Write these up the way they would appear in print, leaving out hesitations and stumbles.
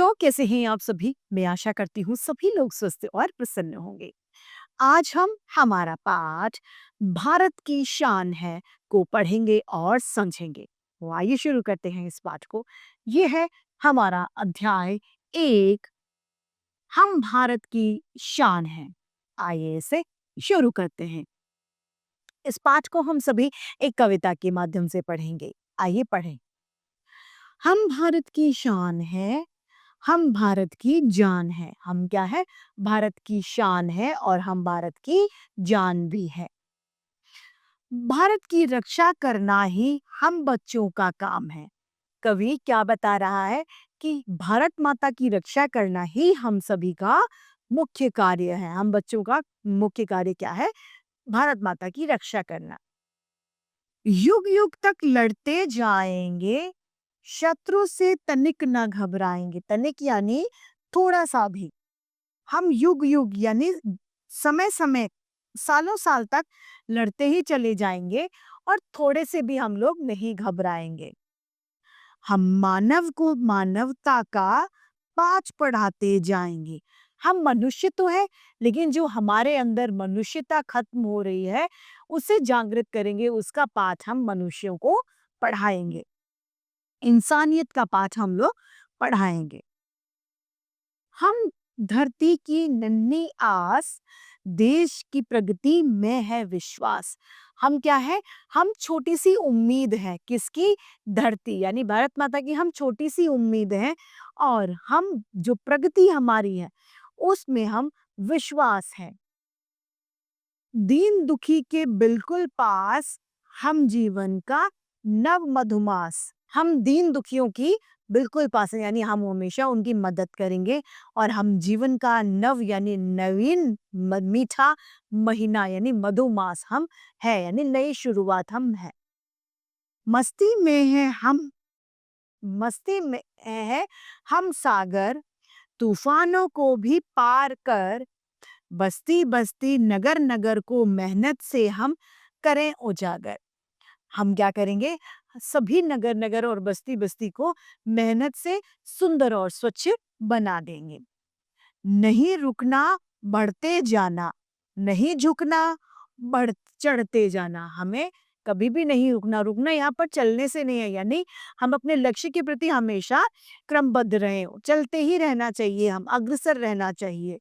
तो कैसे हैं आप सभी? मैं आशा करती हूँ सभी लोग स्वस्थ और प्रसन्न होंगे। आज हम हमारा पाठ भारत की शान है को पढ़ेंगे और समझेंगे। तो आइए शुरू करते हैं इस पाठ को। ये है हमारा अध्याय 1। हम भारत की शान है। आइए इसे शुरू करते हैं। इस पाठ को हम सभी एक कविता के माध्यम से पढ़ेंगे। आइए पढ़ें। हम भारत की शान है, हम भारत की जान है। हम क्या है? भारत की शान है और हम भारत की जान भी है। भारत की रक्षा करना ही हम बच्चों का काम है। कवि क्या बता रहा है कि भारत माता की रक्षा करना ही हम सभी का मुख्य कार्य है। हम बच्चों का मुख्य कार्य क्या है? भारत माता की रक्षा करना। युग युग तक लड़ते जाएंगे, शत्रु से तनिक न घबराएंगे। तनिक यानी थोड़ा सा भी। हम युग युग यानी समय समय, सालों साल तक लड़ते ही चले जाएंगे और थोड़े से भी हम लोग नहीं घबराएंगे। हम मानव को मानवता का पाठ पढ़ाते जाएंगे। हम मनुष्य तो है, लेकिन जो हमारे अंदर मनुष्यता खत्म हो रही है उसे जागृत करेंगे। उसका पाठ हम मनुष्यों को पढ़ाएंगे। इंसानियत का पाठ हम लोग पढ़ाएंगे। हम धरती की नन्ही आस, देश की प्रगति में है विश्वास। हम क्या है? हम छोटी सी उम्मीद है। किसकी? धरती यानी भारत माता की हम छोटी सी उम्मीद है और हम जो प्रगति हमारी है उसमें हम विश्वास है। दीन दुखी के बिल्कुल पास, हम जीवन का नव मधुमास। हम दीन दुखियों की बिल्कुल पास है यानी हम हमेशा उनकी मदद करेंगे और हम जीवन का नव यानी नवीन मीठा महीना यानी मधुमास हम है यानी नई शुरुआत हम है। मस्ती में है हम, मस्ती में है हम सागर, तूफानों को भी पार कर, बस्ती बस्ती नगर नगर को मेहनत से हम करें उजागर। हम क्या करेंगे? सभी नगर नगर और बस्ती बस्ती को मेहनत से सुंदर और स्वच्छ बना देंगे। नहीं रुकना, बढ़ते जाना, नहीं झुकना, बढ़ चढ़ते जाना। हमें कभी भी नहीं रुकना। रुकना यहाँ पर चलने से नहीं है, यानी हम अपने लक्ष्य के प्रति हमेशा क्रमबद्ध रहें। चलते ही रहना चाहिए, हम अग्रसर रहना चाहिए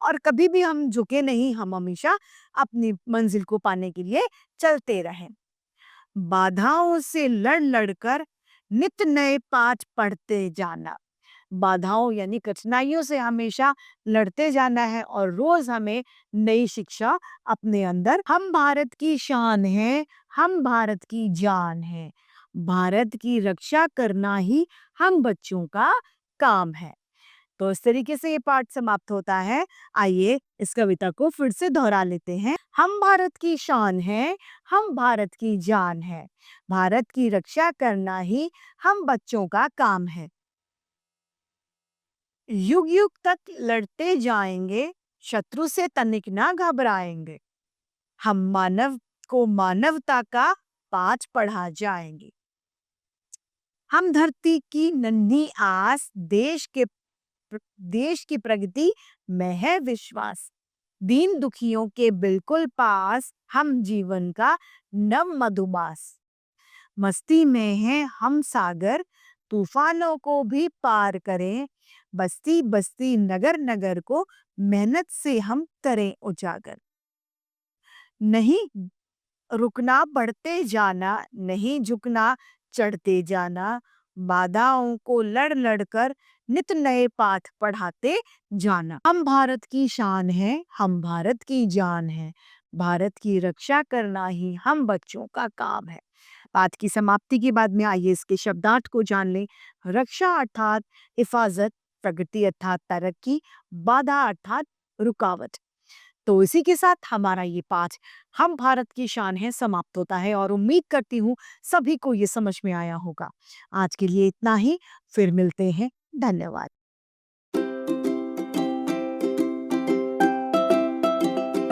और कभी भी हम झुके नहीं। हम हमेशा अपनी मंजिल को पाने के लिए चलते रहें। बाधाओं से लड़ लड़कर नित नए पाठ पढ़ते जाना। बाधाओं यानी कठिनाइयों से हमेशा लड़ते जाना है और रोज हमें नई शिक्षा अपने अंदर। हम भारत की शान है, हम भारत की जान है। भारत की रक्षा करना ही हम बच्चों का काम है। तो इस तरीके से ये पाठ समाप्त होता है। आइए इस कविता को फिर से दोहरा लेते हैं। हम भारत की शान है, हम भारत की जान है। भारत की रक्षा करना ही हम बच्चों का काम है। युग युग तक लड़ते जाएंगे, शत्रु से तनिक ना घबराएंगे। हम मानव को मानवता का पाठ पढ़ा जाएंगे। हम धरती की नन्ही आस, देश की प्रगति में है विश्वास। दीन दुखियों के बिल्कुल पास, हम जीवन का नव मधुमास। मस्ती में है हम सागर, तूफानों को भी पार करें, बस्ती बस्ती नगर नगर को मेहनत से हम करें उजागर। नहीं रुकना, बढ़ते जाना, नहीं झुकना, चढ़ते जाना। बाधाओं को लड़ लड़कर नित नए पाठ पढ़ाते जाना। हम भारत की शान है, हम भारत की जान है। भारत की रक्षा करना ही हम बच्चों का काम है। पाठ की समाप्ति के बाद में आइए इसके शब्दार्थ को जान लें। रक्षा अर्थात हिफाजत, प्रगति अर्थात तरक्की, बाधा अर्थात रुकावट। तो इसी के साथ हमारा ये पाठ हम भारत की शान है समाप्त होता है और उम्मीद करती हूँ सभी को ये समझ में आया होगा। आज के लिए इतना ही, फिर मिलते हैं। धन्यवाद।